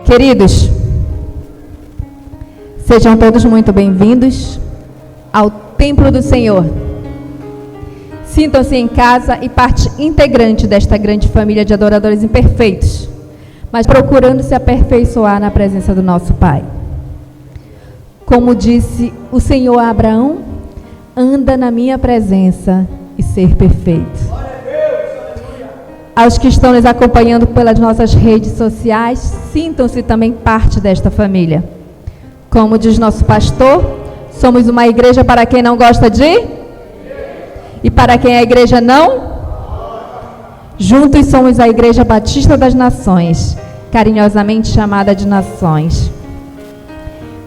Queridos, sejam todos muito bem-vindos ao Templo do Senhor. Sintam-se em casa e parte integrante desta grande família de adoradores imperfeitos, mas procurando se aperfeiçoar na presença do nosso Pai. Como disse o Senhor a Abraão, anda na minha presença e ser perfeito. Aos que estão nos acompanhando pelas nossas redes sociais, sintam-se também parte desta família. Como diz nosso pastor, somos uma igreja para quem não gosta de? E para quem a igreja não? Juntos somos a Igreja Batista das Nações, carinhosamente chamada de Nações.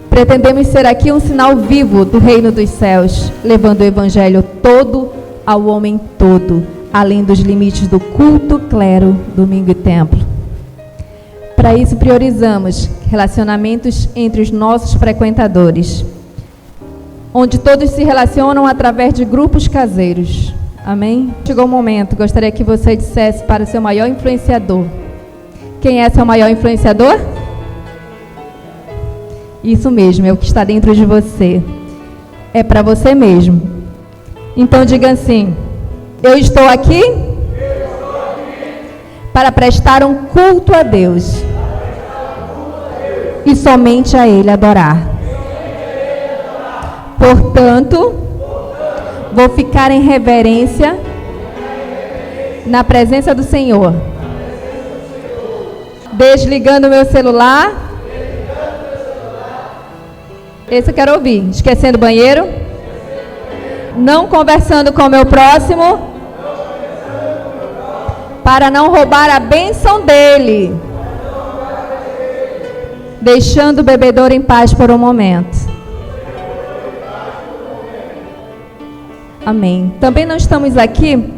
Pretendemos ser aqui um sinal vivo do reino dos céus, levando o evangelho todo ao homem todo, além dos limites do culto, clero, domingo e templo. Para isso, priorizamos relacionamentos entre os nossos frequentadores, onde todos se relacionam através de grupos caseiros. Amém? Chegou o momento, gostaria que você dissesse para o seu maior influenciador. Quem é seu maior influenciador? Isso mesmo, é o que está dentro de você. É para você mesmo. Então diga assim: eu estou aqui para prestar um culto a Deus e somente a Ele adorar. Portanto, vou ficar em reverência na presença do Senhor, desligando meu celular. Esse eu quero ouvir. Esquecendo o banheiro. Não conversando com o meu próximo, para não roubar a bênção dele, deixando o bebedouro em paz por um momento. Amém. Também não estamos aqui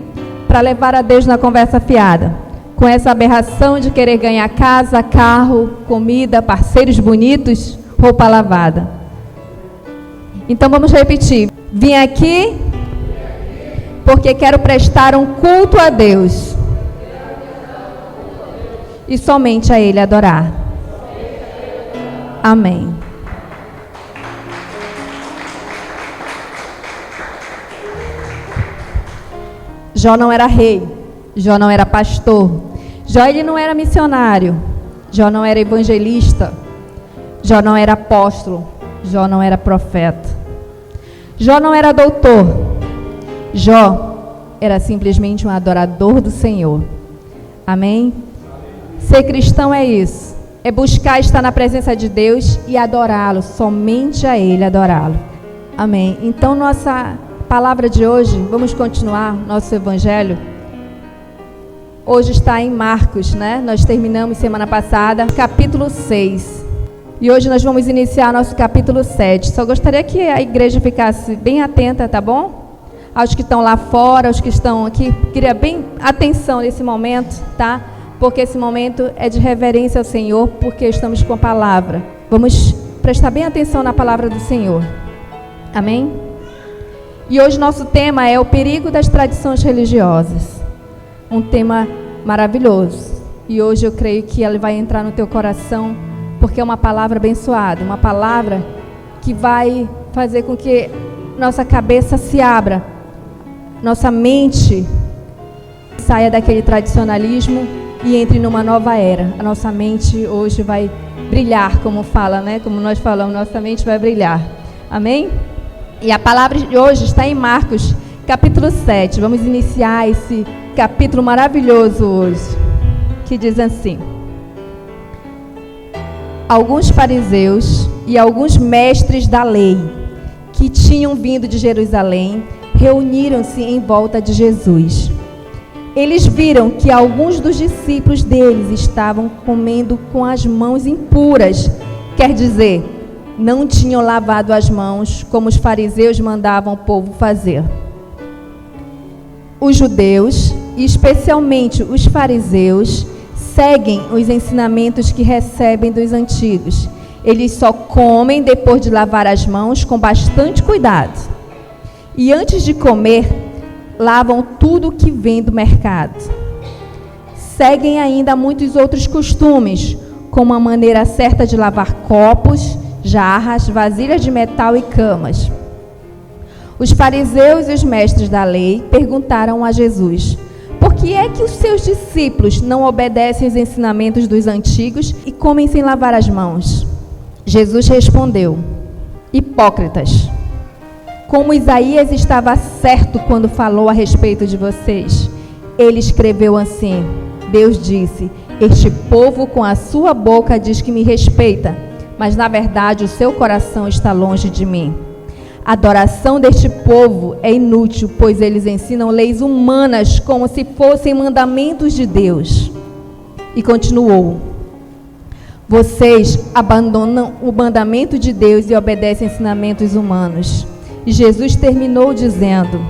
para levar a Deus na conversa fiada, com essa aberração de querer ganhar casa, carro, comida, parceiros bonitos, roupa lavada. Então vamos repetir. Vim aqui porque quero prestar um culto a Deus e somente a Ele adorar. Amém. Jó não era rei, Jó não era pastor, Jó ele não era missionário, Jó não era evangelista, Jó não era apóstolo, Jó não era profeta. Jó não era doutor, Jó era simplesmente um adorador do Senhor. Amém? Ser cristão é isso, é buscar estar na presença de Deus e adorá-lo, somente a Ele adorá-lo. Amém? Então nossa palavra de hoje, vamos continuar nosso evangelho. Hoje está em Marcos, né? Nós terminamos semana passada, capítulo 6. E hoje nós vamos iniciar nosso capítulo 7. Só gostaria que a igreja ficasse bem atenta, tá bom? Aos que estão lá fora, aos que estão aqui. Queria bem atenção nesse momento, tá? Porque esse momento é de reverência ao Senhor, porque estamos com a palavra. Vamos prestar bem atenção na palavra do Senhor. Amém? E hoje nosso tema é o perigo das tradições religiosas. Um tema maravilhoso. E hoje eu creio que ele vai entrar no teu coração, porque é uma palavra abençoada, uma palavra que vai fazer com que nossa cabeça se abra, nossa mente saia daquele tradicionalismo e entre numa nova era. A nossa mente hoje vai brilhar, como fala, né? Como nós falamos, nossa mente vai brilhar. Amém? E a palavra de hoje está em Marcos, capítulo 7. Vamos iniciar esse capítulo maravilhoso hoje, que diz assim: alguns fariseus e alguns mestres da lei, que tinham vindo de Jerusalém, reuniram-se em volta de Jesus. Eles viram que alguns dos discípulos deles estavam comendo com as mãos impuras, quer dizer, não tinham lavado as mãos como os fariseus mandavam o povo fazer. Os judeus, e especialmente os fariseus, seguem os ensinamentos que recebem dos antigos. Eles só comem depois de lavar as mãos com bastante cuidado. E antes de comer, lavam tudo que vem do mercado. Seguem ainda muitos outros costumes, como a maneira certa de lavar copos, jarras, vasilhas de metal e camas. Os fariseus e os mestres da lei perguntaram a Jesus: por que é que os seus discípulos não obedecem os ensinamentos dos antigos e comem sem lavar as mãos? Jesus respondeu: hipócritas, como Isaías estava certo quando falou a respeito de vocês. Ele escreveu assim: Deus disse: este povo com a sua boca diz que me respeita, mas na verdade o seu coração está longe de mim. A adoração deste povo é inútil, pois eles ensinam leis humanas como se fossem mandamentos de Deus. E continuou: vocês abandonam o mandamento de Deus e obedecem ensinamentos humanos. E Jesus terminou dizendo: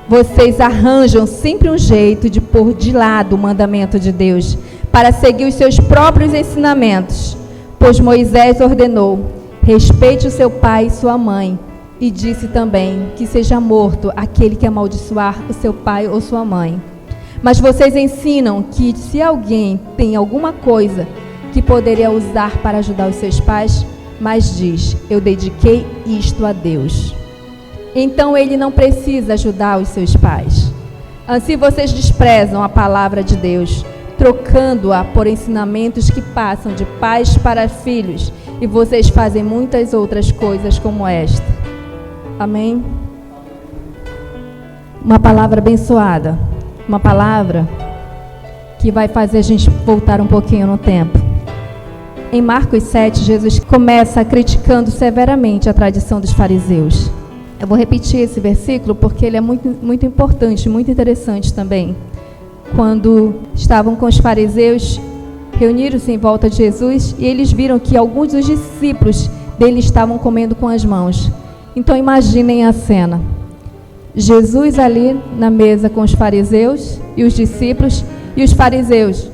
vocês arranjam sempre um jeito de pôr de lado o mandamento de Deus para seguir os seus próprios ensinamentos. Pois Moisés ordenou: respeite o seu pai e sua mãe. E disse também que seja morto aquele que amaldiçoar o seu pai ou sua mãe. Mas vocês ensinam que se alguém tem alguma coisa que poderia usar para ajudar os seus pais, mas diz: eu dediquei isto a Deus. Então ele não precisa ajudar os seus pais. Assim vocês desprezam a palavra de Deus, trocando-a por ensinamentos que passam de pais para filhos, e vocês fazem muitas outras coisas como esta. Amém? Uma palavra abençoada, uma palavra que vai fazer a gente voltar um pouquinho no tempo. Em Marcos 7, Jesus começa criticando severamente a tradição dos fariseus. Eu vou repetir esse versículo porque ele é muito importante, muito interessante também. Quando estavam com os fariseus, reuniram-se em volta de Jesus e eles viram que alguns dos discípulos dele estavam comendo com as mãos. Então imaginem a cena. Jesus ali na mesa com os fariseus e os discípulos, e os fariseus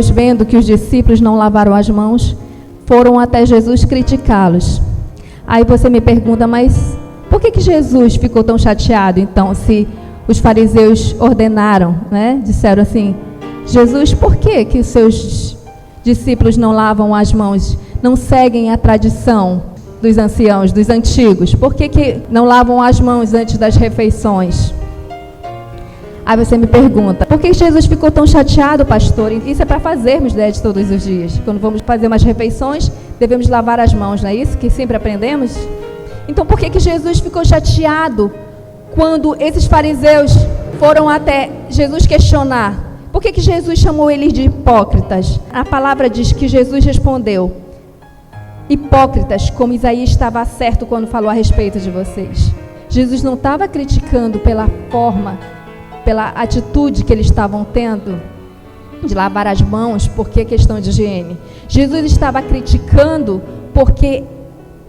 vendo que os discípulos não lavaram as mãos, foram até Jesus criticá-los. Aí você me pergunta: mas por que Jesus ficou tão chateado então, se os fariseus ordenaram, né? Disseram assim: Jesus, por que os seus discípulos não lavam as mãos, não seguem a tradição dos anciãos, dos antigos? Por que não lavam as mãos antes das refeições? Aí você me pergunta: por que Jesus ficou tão chateado, pastor? Isso é para fazermos, né, de todos os dias. Quando vamos fazer umas refeições, devemos lavar as mãos, não é isso que sempre aprendemos? Então por que Jesus ficou chateado quando esses fariseus foram até Jesus questionar? Por que Jesus chamou eles de hipócritas? A palavra diz que Jesus respondeu: hipócritas, como Isaías estava certo quando falou a respeito de vocês. Jesus não estava criticando pela forma, pela atitude que eles estavam tendo de lavar as mãos, porque é questão de higiene. Jesus estava criticando porque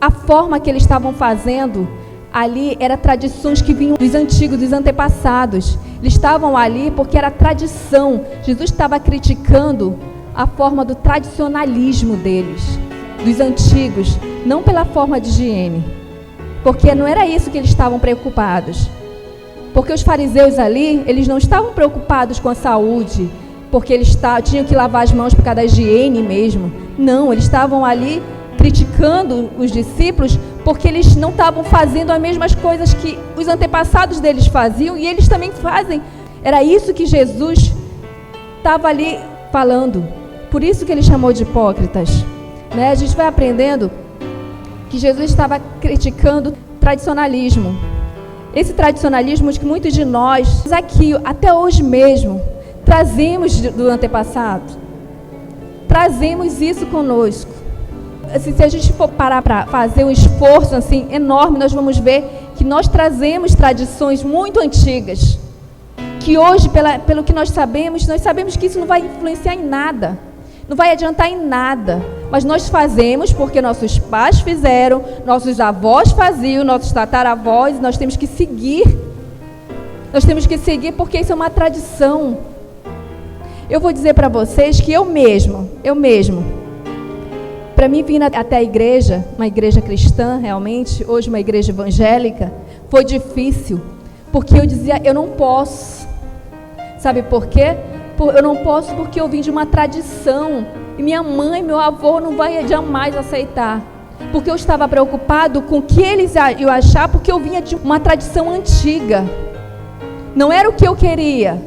a forma que eles estavam fazendo ali era tradições que vinham dos antigos, dos antepassados. Eles estavam ali porque era tradição. Jesus estava criticando a forma do tradicionalismo deles, dos antigos, não pela forma de higiene, porque não era isso que eles estavam preocupados. Porque os fariseus ali, eles não estavam preocupados com a saúde, porque eles tinham que lavar as mãos por causa da higiene mesmo. Não, eles estavam ali criticando os discípulos porque eles não estavam fazendo as mesmas coisas que os antepassados deles faziam, e eles também fazem. Era isso que Jesus estava ali falando. Por isso que ele chamou de hipócritas, né? A gente vai aprendendo que Jesus estava criticando tradicionalismo. Esse tradicionalismo que muitos de nós, aqui, até hoje mesmo, trazemos do antepassado. Trazemos isso conosco. Assim, se a gente for parar para fazer um esforço assim, enorme, nós vamos ver que nós trazemos tradições muito antigas. Que hoje, pelo que nós sabemos que isso não vai influenciar em nada. Não vai adiantar em nada. Mas nós fazemos porque nossos pais fizeram, nossos avós faziam, nossos tataravós, nós temos que seguir. Nós temos que seguir porque isso é uma tradição. Eu vou dizer para vocês que eu mesmo, para mim vir até a igreja, uma igreja cristã realmente, hoje uma igreja evangélica, foi difícil. Porque eu dizia: eu não posso. Sabe por quê? Eu não posso porque eu vim de uma tradição. E minha mãe, meu avô não vai jamais aceitar. Porque eu estava preocupado com o que eles iam achar, porque eu vinha de uma tradição antiga. Não era o que eu queria,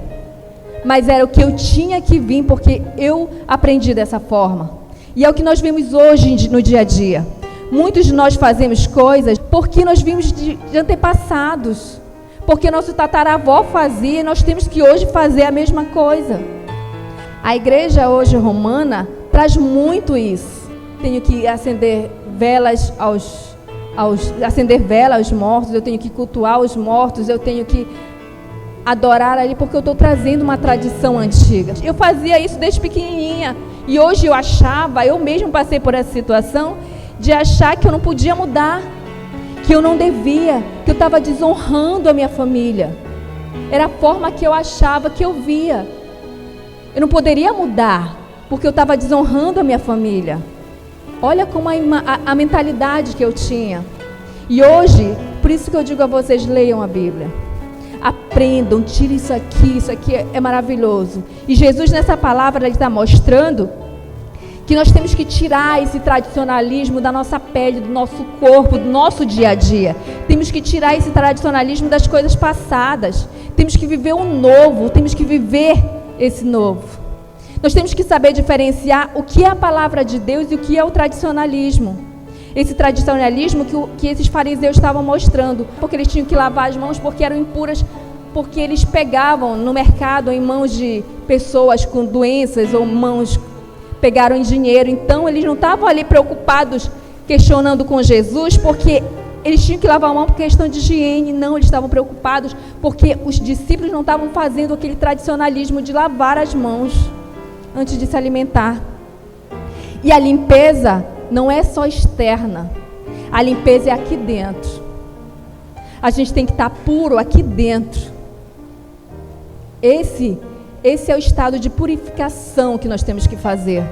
mas era o que eu tinha que vir, porque eu aprendi dessa forma. E é o que nós vemos hoje no dia a dia. Muitos de nós fazemos coisas porque nós vimos de antepassados. Porque nosso tataravó fazia, e nós temos que hoje fazer a mesma coisa. A igreja hoje romana traz muito isso. Tenho que acender velas acender vela aos mortos, eu tenho que cultuar os mortos, eu tenho que adorar ali, porque eu estou trazendo uma tradição antiga. Eu fazia isso desde pequenininha, e hoje eu mesmo passei por essa situação, de achar que eu não podia mudar, que eu não devia, que eu estava desonrando a minha família. Era a forma que eu achava, que eu via. Eu não poderia mudar, porque eu estava desonrando a minha família. Olha como a mentalidade que eu tinha. E hoje, por isso que eu digo a vocês, leiam a Bíblia. Aprendam, tirem isso aqui é maravilhoso. E Jesus nessa palavra, ele está mostrando que nós temos que tirar esse tradicionalismo da nossa pele, do nosso corpo, do nosso dia a dia. Temos que tirar esse tradicionalismo das coisas passadas. Temos que viver o novo, temos que viver esse novo. Nós temos que saber diferenciar o que é a palavra de Deus e o que é o tradicionalismo. Esse tradicionalismo que esses fariseus estavam mostrando, porque eles tinham que lavar as mãos, porque eram impuras, porque eles pegavam no mercado em mãos de pessoas com doenças ou pegaram em dinheiro. Então eles não estavam ali preocupados, questionando com Jesus, porque eles tinham que lavar a mão por questão de higiene. Não, eles estavam preocupados porque os discípulos não estavam fazendo aquele tradicionalismo de lavar as mãos antes de se alimentar. E a limpeza não é só externa, a limpeza é aqui dentro. A gente tem que estar puro aqui dentro. Esse é o estado de purificação que nós temos que fazer.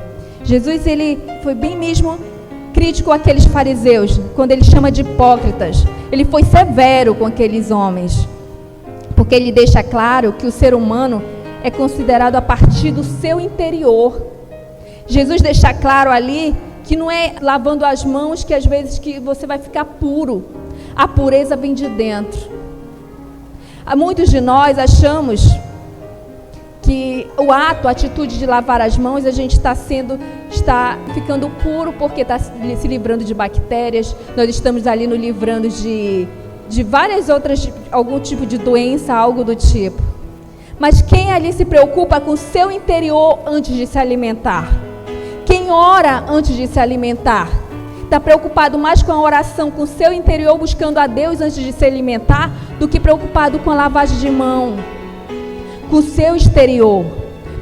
Jesus, ele foi bem mesmo crítico àqueles fariseus, quando ele chama de hipócritas. Ele foi severo com aqueles homens, porque ele deixa claro que o ser humano é considerado a partir do seu interior. Jesus deixa claro ali que não é lavando as mãos que às vezes que você vai ficar puro. A pureza vem de dentro. Muitos de nós achamos que a atitude de lavar as mãos, a gente está ficando puro porque está se livrando de bactérias, nós estamos ali nos livrando de várias outras, algum tipo de doença, algo do tipo. Mas quem ali se preocupa com o seu interior antes de se alimentar? Quem ora antes de se alimentar? Está preocupado mais com a oração, com o seu interior, buscando a Deus antes de se alimentar, do que preocupado com a lavagem de mão, com o seu exterior.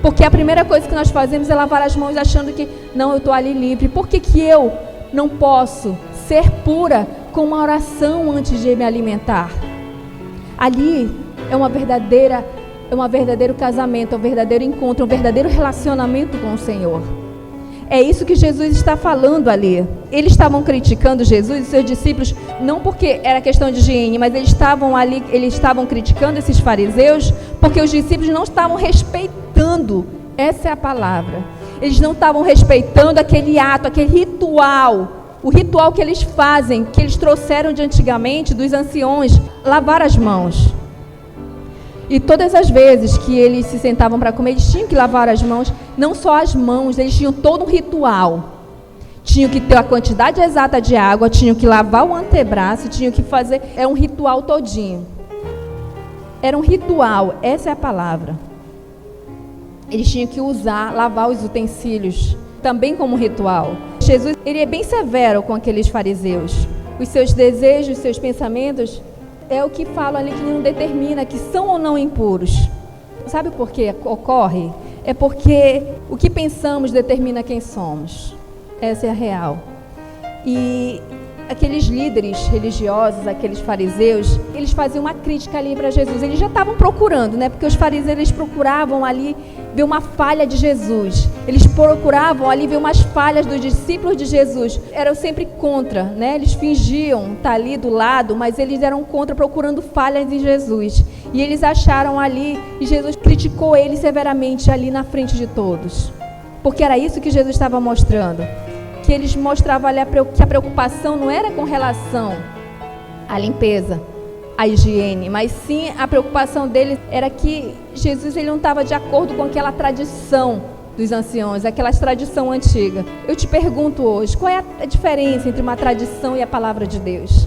Porque a primeira coisa que nós fazemos é lavar as mãos achando que, não, eu estou ali livre. Por que eu não posso ser pura com uma oração antes de me alimentar? Ali é um verdadeiro casamento, é um verdadeiro encontro, um verdadeiro relacionamento com o Senhor. É isso que Jesus está falando ali. Eles estavam criticando Jesus e seus discípulos, não porque era questão de higiene, mas eles estavam criticando esses fariseus, porque os discípulos não estavam respeitando, essa é a palavra. Eles não estavam respeitando aquele ato, aquele ritual, o ritual que eles fazem, que eles trouxeram de antigamente, dos anciões, lavar as mãos. E todas as vezes que eles se sentavam para comer, eles tinham que lavar as mãos, não só as mãos, eles tinham todo um ritual. Tinham que ter a quantidade exata de água, tinham que lavar o antebraço, tinham que fazer, era um ritual todinho. Era um ritual, essa é a palavra. Eles tinham que lavar os utensílios, também como ritual. Jesus, ele é bem severo com aqueles fariseus. Os seus desejos, os seus pensamentos, é o que fala ali, que não determina que são ou não impuros. Sabe por que ocorre? É porque o que pensamos determina quem somos. Essa é a real. E aqueles líderes religiosos, aqueles fariseus, eles faziam uma crítica ali para Jesus. Eles já estavam procurando, né? Porque os fariseus, eles procuravam ali ver uma falha de Jesus. Eles procuravam ali ver umas falhas dos discípulos de Jesus. Eram sempre contra, né? Eles fingiam estar ali do lado, mas eles eram contra, procurando falhas em Jesus. E eles acharam ali, e Jesus criticou criticou ele severamente ali na frente de todos. Porque era isso que Jesus estava mostrando. Que eles mostravam ali que a preocupação não era com relação à limpeza, à higiene, mas sim a preocupação dele era que Jesus ele não estava de acordo com aquela tradição dos anciãos, aquela tradição antiga. Eu te pergunto hoje, qual é a diferença entre uma tradição e a palavra de Deus?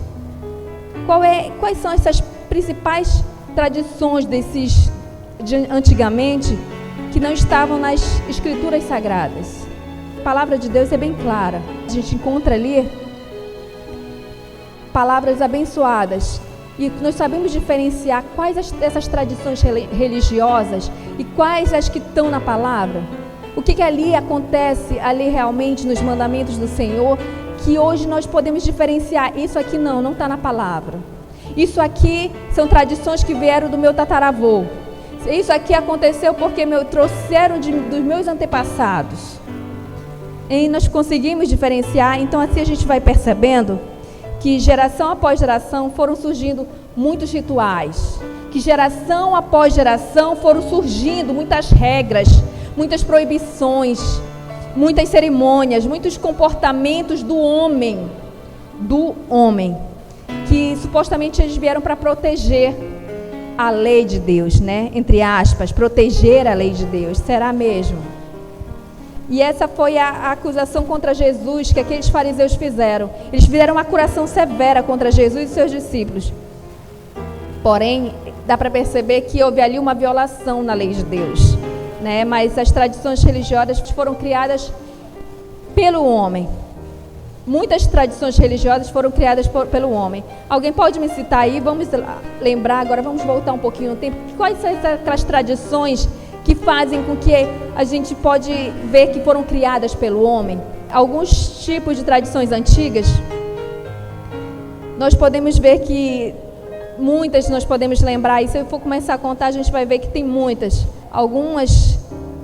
Quais são essas principais tradições de antigamente que não estavam nas escrituras sagradas? A palavra de Deus é bem clara. A gente encontra ali palavras abençoadas e nós sabemos diferenciar quais essas tradições religiosas e quais as que estão na palavra. O que ali acontece ali realmente nos mandamentos do Senhor, que hoje nós podemos diferenciar. Isso aqui não está na palavra. Isso aqui são tradições que vieram do meu tataravô. Isso aqui aconteceu porque trouxeram dos meus antepassados. E nós conseguimos diferenciar. Então assim a gente vai percebendo que geração após geração foram surgindo muitos rituais. Que geração após geração foram surgindo muitas regras, muitas proibições, muitas cerimônias, muitos comportamentos do homem, que supostamente eles vieram para proteger a lei de Deus, né? Entre aspas, proteger a lei de Deus. Será mesmo? E essa foi a acusação contra Jesus que aqueles fariseus fizeram. Eles fizeram uma acusação severa contra Jesus e seus discípulos. Porém, dá para perceber que houve ali uma violação na lei de Deus, né? Mas as tradições religiosas foram criadas pelo homem. Muitas tradições religiosas foram criadas pelo homem. Alguém pode me citar aí? Vamos lembrar agora, vamos voltar um pouquinho no tempo. Quais são aquelas tradições que fazem com que a gente pode ver que foram criadas pelo homem? Alguns tipos de tradições antigas, nós podemos ver que muitas nós podemos lembrar, e se eu for começar a contar, a gente vai ver que tem muitas. Algumas,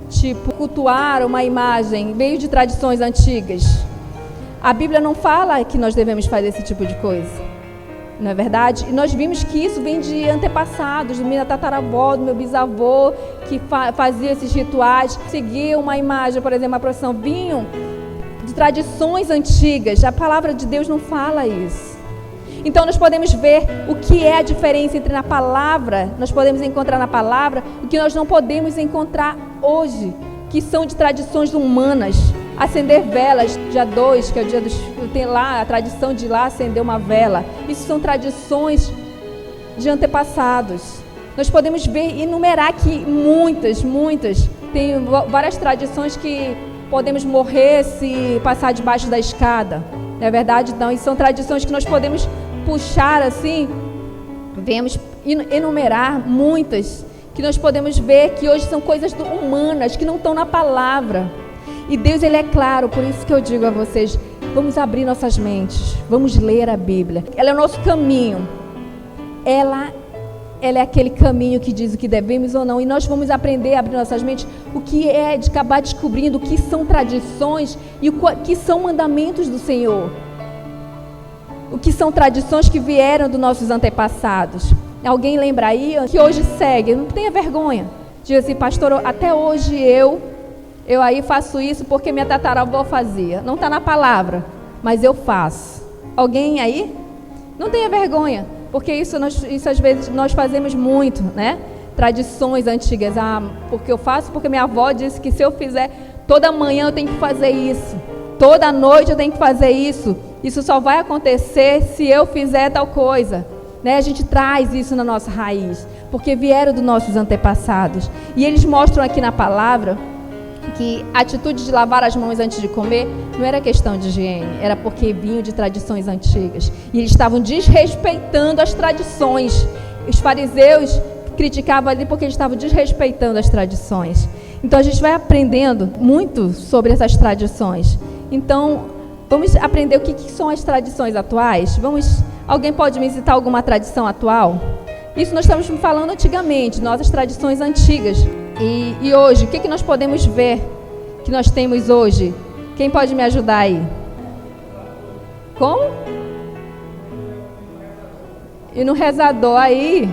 tipo, cultuar uma imagem, veio de tradições antigas. A Bíblia não fala que nós devemos fazer esse tipo de coisa, não é verdade? E nós vimos que isso vem de antepassados, do meu tataravó, do meu bisavô, que fazia esses rituais, seguia uma imagem, por exemplo, uma procissão, vinham de tradições antigas. A palavra de Deus não fala isso. Então nós podemos ver o que é a diferença entre na palavra, nós podemos encontrar na palavra o que nós não podemos encontrar hoje, que são de tradições humanas. Acender velas, dia 2, que é o dia dos... Tem lá a tradição de ir lá acender uma vela. Isso são tradições de antepassados. Nós podemos ver e enumerar aqui muitas. Tem várias tradições que podemos morrer se passar debaixo da escada. Não é verdade? Não, e são tradições que nós podemos puxar assim, vemos enumerar muitas, que nós podemos ver que hoje são coisas humanas, que não estão na palavra. E Deus, Ele é claro, por isso que eu digo a vocês, vamos abrir nossas mentes, vamos ler a Bíblia. Ela é o nosso caminho. Ela é aquele caminho que diz o que devemos ou não. E nós vamos aprender a abrir nossas mentes, o que é de acabar descobrindo o que são tradições e o que são mandamentos do Senhor. O que são tradições que vieram dos nossos antepassados. Alguém lembra aí que hoje segue, não tenha vergonha. Diz assim, pastor, até hoje eu aí faço isso porque minha tataravó fazia. Não está na palavra, mas eu faço. Alguém aí? Não tenha vergonha, porque isso às vezes nós fazemos muito, né? Tradições antigas. Porque eu faço, porque minha avó disse que se eu fizer, toda manhã eu tenho que fazer isso. Toda noite eu tenho que fazer isso. Isso só vai acontecer se eu fizer tal coisa. Né? A gente traz isso na nossa raiz, porque vieram dos nossos antepassados. E eles mostram aqui na palavra que a atitude de lavar as mãos antes de comer não era questão de higiene, era porque vinham de tradições antigas. E eles estavam desrespeitando as tradições. Os fariseus criticavam ali porque eles estavam desrespeitando as tradições. Então a gente vai aprendendo muito sobre essas tradições. Então, vamos aprender o que são as tradições atuais? Alguém pode me citar alguma tradição atual? Isso nós estamos falando antigamente, nossas tradições antigas. E hoje, o que nós podemos ver que nós temos hoje? Quem pode me ajudar aí? Como? E no rezador aí,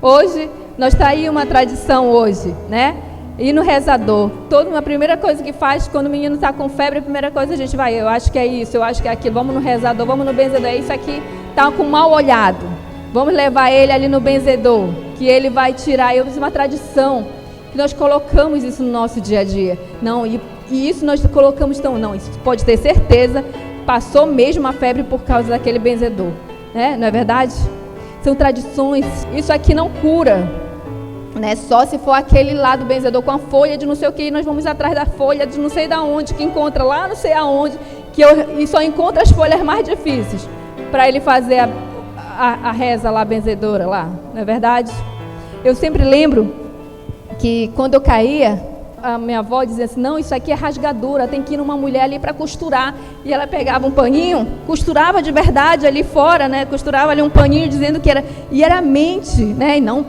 hoje Nós tá aí uma tradição hoje, né? Ir no rezador. A primeira coisa que faz quando o menino está com febre, a primeira coisa a gente vai, eu acho que é isso, eu acho que é aquilo, vamos no rezador, vamos no benzedor, isso aqui está com mal olhado. Vamos levar ele ali no benzedor, que ele vai tirar. É uma tradição que nós colocamos isso no nosso dia a dia. Não, e isso nós colocamos, então, não, isso pode ter certeza, passou mesmo a febre por causa daquele benzedor, né? Não é verdade? São tradições, isso aqui não cura, né? Só se for aquele lá do benzedor com a folha de não sei o que, nós vamos atrás da folha de não sei da onde, que encontra lá não sei aonde, e só encontra as folhas mais difíceis, para ele fazer a reza lá, benzedora lá, não é verdade? Eu sempre lembro que quando eu caía, a minha avó dizia assim, não, isso aqui é rasgadura, tem que ir numa mulher ali para costurar. E ela pegava um paninho, costurava de verdade ali fora, né? Costurava ali um paninho dizendo que era, e era mente, né? E não,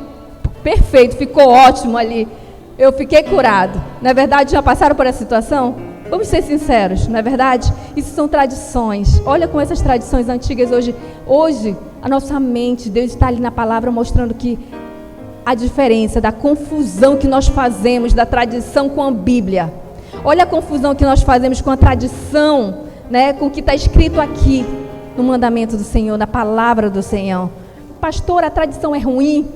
perfeito, ficou ótimo ali. Eu fiquei curado. Na verdade, já passaram por essa situação? Vamos ser sinceros, não é verdade? Isso são tradições. Olha como essas tradições antigas hoje a nossa mente, Deus está ali na palavra mostrando que a diferença da confusão que nós fazemos da tradição com a Bíblia. Olha a confusão que nós fazemos com a tradição, né, com o que está escrito aqui no mandamento do Senhor, na palavra do Senhor. Pastor, a tradição é ruim?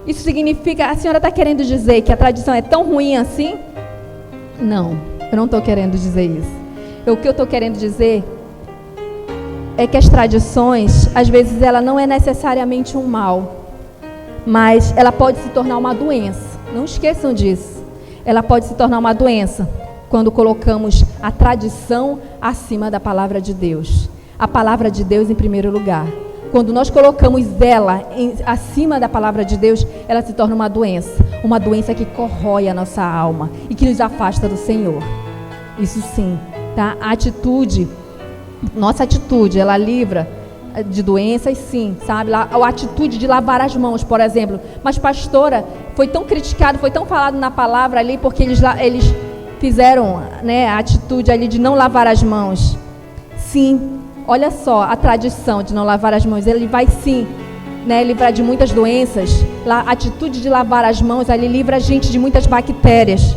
Isso significa, a senhora está querendo dizer que a tradição é tão ruim assim? Não, eu não estou querendo dizer isso. O que eu estou querendo dizer é que as tradições, às vezes, ela não é necessariamente um mal, mas ela pode se tornar uma doença. Não esqueçam disso. Ela pode se tornar uma doença quando colocamos a tradição acima da palavra de Deus. A palavra de Deus em primeiro lugar. Quando nós colocamos ela acima da palavra de Deus, ela se torna uma doença que corrói a nossa alma e que nos afasta do Senhor. Isso sim, tá? A atitude, nossa atitude, ela livra de doenças, sim, sabe? A atitude de lavar as mãos, por exemplo. Mas, pastora, foi tão criticado, foi tão falado na palavra ali, porque eles fizeram, né, a atitude ali de não lavar as mãos. Sim, olha só, a tradição de não lavar as mãos, ele vai sim, né, livrar de muitas doenças. A atitude de lavar as mãos, ele livra a gente de muitas bactérias.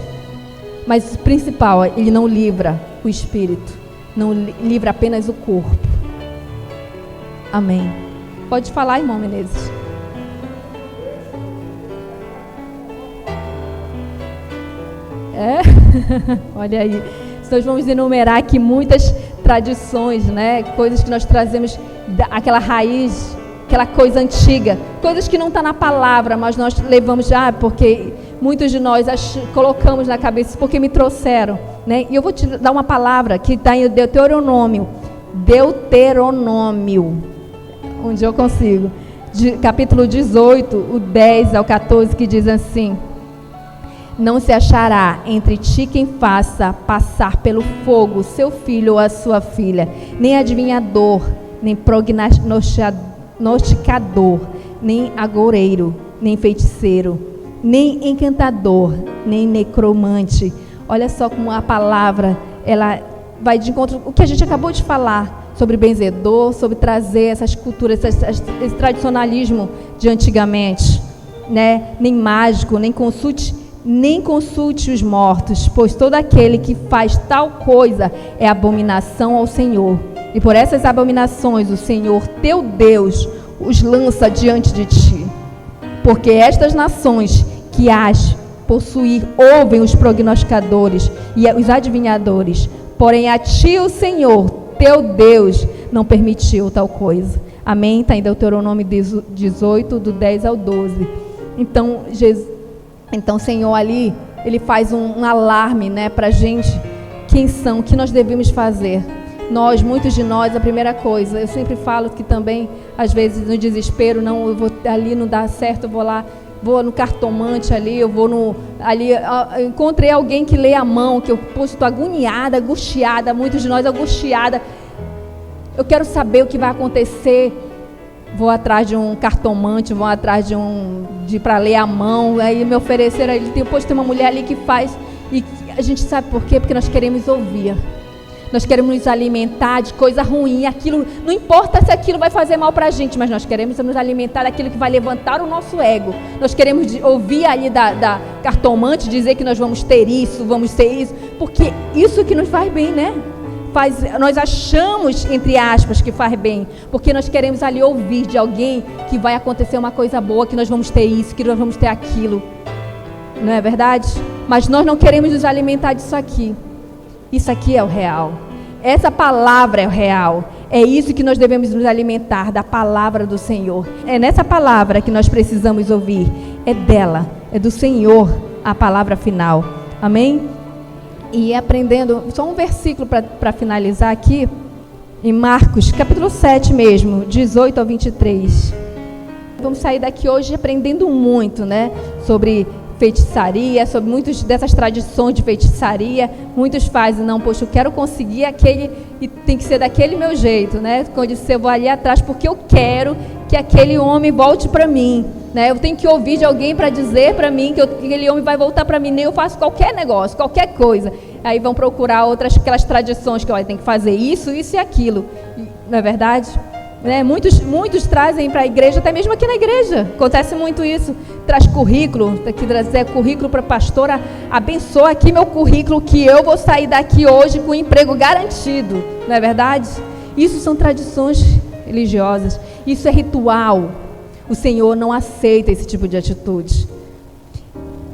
Mas o principal, ele não livra o espírito, não livra apenas o corpo. Amém. Pode falar, irmão Menezes. É? Olha aí. Nós vamos enumerar aqui muitas tradições, né? Coisas que nós trazemos, aquela raiz, aquela coisa antiga. Coisas que não estão na palavra, mas nós levamos já, porque muitos de nós colocamos na cabeça, porque me trouxeram, né? E eu vou te dar uma palavra que está em Deuteronômio. Onde eu consigo, capítulo 18, o 10 ao 14, que diz assim: não se achará entre ti quem faça passar pelo fogo seu filho ou a sua filha, nem adivinhador, nem prognosticador, nem agoureiro, nem feiticeiro, nem encantador, nem necromante. Olha só como a palavra, ela vai de encontro o que a gente acabou de falar sobre benzedor, sobre trazer essas culturas, esse tradicionalismo de antigamente, né? Nem mágico, nem consulte os mortos, pois todo aquele que faz tal coisa é abominação ao Senhor. E por essas abominações o Senhor teu Deus os lança diante de ti. Porque estas nações que as possuir ouvem os prognosticadores e os adivinhadores, porém a ti o Senhor teu Deus não permitiu tal coisa. Amém? Está em Deuteronômio 18, do 10 ao 12. Então, o Senhor ali, Ele faz um alarme, né, para a gente, quem são, o que nós devemos fazer. Muitos de nós, a primeira coisa, eu sempre falo que também, às vezes, no desespero, não, eu vou ali, não dá certo, eu vou lá, vou no cartomante ali, eu encontrei alguém que lê a mão, que eu estou agoniada, angustiada, muitos de nós angustiada, eu quero saber o que vai acontecer, vou atrás de um cartomante, vou atrás para ler a mão, aí me ofereceram, depois tem uma mulher ali que faz, e a gente sabe por quê? Porque nós queremos ouvir. Nós queremos nos alimentar de coisa ruim. Aquilo, não importa se aquilo vai fazer mal para a gente, mas nós queremos nos alimentar daquilo que vai levantar o nosso ego. Nós queremos ouvir ali da cartomante dizer que nós vamos ter isso, vamos ser isso, porque isso que nos faz bem, né? Nós achamos, entre aspas, que faz bem, porque nós queremos ali ouvir de alguém que vai acontecer uma coisa boa, que nós vamos ter isso, que nós vamos ter aquilo. Não é verdade? Mas nós não queremos nos alimentar disso aqui. Isso aqui é o real. Essa palavra é o real. É isso que nós devemos nos alimentar, da palavra do Senhor. É nessa palavra que nós precisamos ouvir. É dela, é do Senhor a palavra final. Amém? E aprendendo, só um versículo para finalizar aqui, em Marcos, capítulo 7 mesmo, 18 ao 23. Vamos sair daqui hoje aprendendo muito, né? Sobre feitiçaria, sobre muitas dessas tradições de feitiçaria. Muitos fazem, não, poxa, eu quero conseguir aquele, e tem que ser daquele meu jeito, né? Quando eu disse, eu vou ali atrás porque eu quero que aquele homem volte para mim, né? Eu tenho que ouvir de alguém para dizer para mim que aquele homem vai voltar para mim, nem eu faço qualquer negócio, qualquer coisa. Aí vão procurar aquelas tradições que, olha, tem que fazer isso, isso e aquilo. Não é verdade? Né? Muitos trazem para a igreja, até mesmo aqui na igreja, acontece muito isso, traz currículo, aqui trazer currículo para a pastora, abençoa aqui meu currículo que eu vou sair daqui hoje com um emprego garantido, não é verdade? Isso são tradições religiosas, isso é ritual, o Senhor não aceita esse tipo de atitude.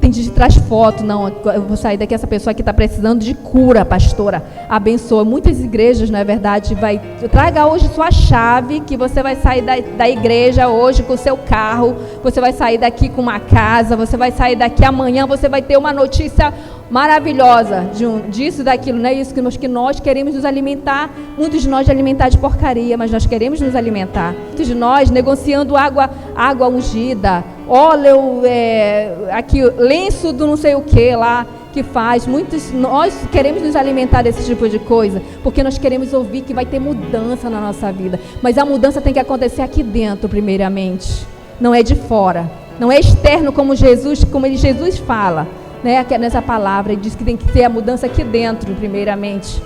Tem gente que traz foto, não, eu vou sair daqui, essa pessoa aqui está precisando de cura, pastora, abençoa. Muitas igrejas, não é verdade, traga hoje sua chave, que você vai sair da igreja hoje com o seu carro, você vai sair daqui com uma casa, você vai sair daqui amanhã, você vai ter uma notícia maravilhosa disso, daquilo, não é isso que nós queremos nos alimentar, muitos de nós de alimentar de porcaria, mas nós queremos nos alimentar, muitos de nós negociando água ungida, óleo, aqui, lenço do não sei o que lá, que faz, nós queremos nos alimentar desse tipo de coisa, porque nós queremos ouvir que vai ter mudança na nossa vida, mas a mudança tem que acontecer aqui dentro primeiramente, não é de fora, não é externo como Jesus fala, né, nessa palavra, ele diz que tem que ter a mudança aqui dentro, primeiramente.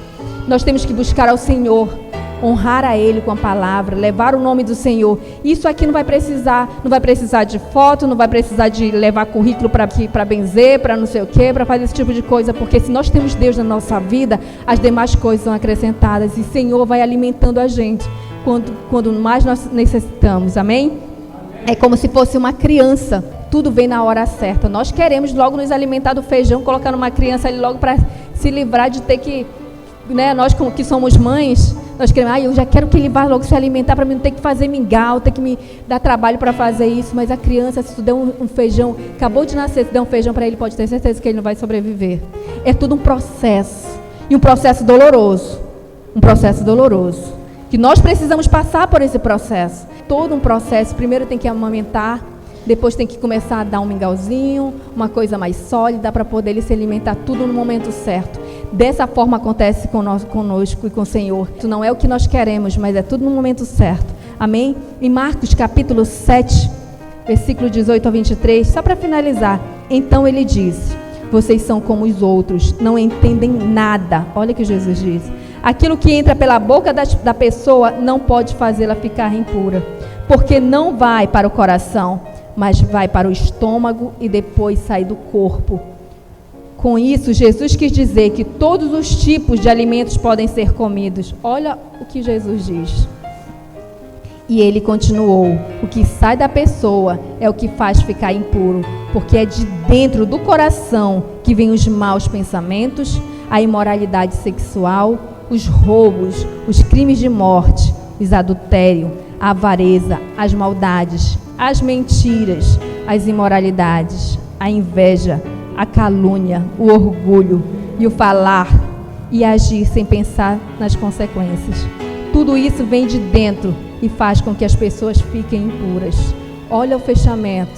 Nós temos que buscar ao Senhor, honrar a Ele com a palavra, levar o nome do Senhor. Isso aqui não vai precisar de foto, não vai precisar de levar currículo para benzer, para não sei o quê, para fazer esse tipo de coisa, porque se nós temos Deus na nossa vida, as demais coisas são acrescentadas e o Senhor vai alimentando a gente quando mais nós necessitamos, amém? É como se fosse uma criança. Tudo vem na hora certa. Nós queremos logo nos alimentar do feijão, colocar numa criança ali logo para se livrar de ter que, né, nós que somos mães, nós queremos, eu já quero que ele vá logo se alimentar para mim não ter que fazer mingau, ter que me dar trabalho para fazer isso, mas a criança, se tu der um feijão, acabou de nascer, se der um feijão para ele, pode ter certeza que ele não vai sobreviver. É tudo um processo, e um processo doloroso, que nós precisamos passar por esse processo, todo um processo. Primeiro tem que amamentar, depois tem que começar a dar um mingauzinho, uma coisa mais sólida para poder ele se alimentar, tudo no momento certo. Dessa forma acontece conosco e com o Senhor. Isso não é o que nós queremos, mas é tudo no momento certo. Amém? Em Marcos capítulo 7, versículo 18 ao 23, só para finalizar. Então ele disse, vocês são como os outros, não entendem nada. Olha o que Jesus diz. Aquilo que entra pela boca da pessoa não pode fazê-la ficar impura, porque não vai para o coração, mas vai para o estômago e depois sai do corpo. Com isso, Jesus quis dizer que todos os tipos de alimentos podem ser comidos. Olha o que Jesus diz. E ele continuou, o que sai da pessoa é o que faz ficar impuro, porque é de dentro do coração que vêm os maus pensamentos, a imoralidade sexual, os roubos, os crimes de morte, os adultérios, a avareza, as maldades, as mentiras, as imoralidades, a inveja, a calúnia, o orgulho e o falar e agir sem pensar nas consequências. Tudo isso vem de dentro e faz com que as pessoas fiquem impuras. Olha o fechamento,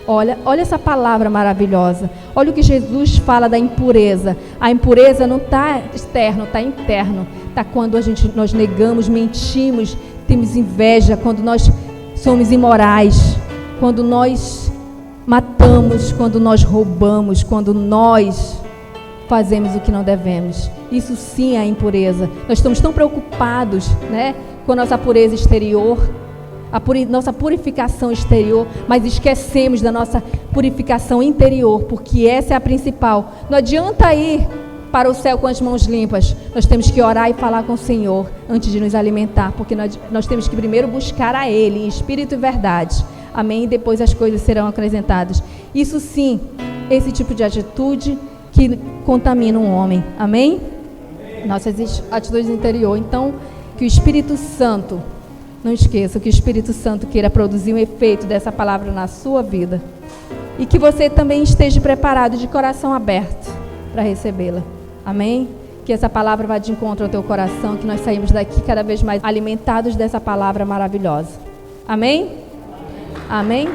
olha essa palavra maravilhosa. Olha o que Jesus fala da impureza. A impureza não está externo, está interno. Está quando nós negamos, mentimos, temos inveja, quando nós somos imorais, quando nós matamos, quando nós roubamos, quando nós fazemos o que não devemos. Isso sim é a impureza. Nós estamos tão preocupados, né, com a nossa pureza exterior, nossa purificação exterior, mas esquecemos da nossa purificação interior, porque essa é a principal. Não adianta ir para o céu com as mãos limpas. Nós temos que orar e falar com o Senhor antes de nos alimentar, porque nós temos que primeiro buscar a Ele em espírito e verdade. Amém? E depois as coisas serão acrescentadas. Isso sim, esse tipo de atitude que contamina um homem. Amém? Nossas atitudes interior. Então, que o Espírito Santo, não esqueça, que o Espírito Santo queira produzir um efeito dessa palavra na sua vida. E que você também esteja preparado, de coração aberto, para recebê-la. Amém? Que essa palavra vá de encontro ao teu coração, que nós saímos daqui cada vez mais alimentados dessa palavra maravilhosa. Amém? Amém?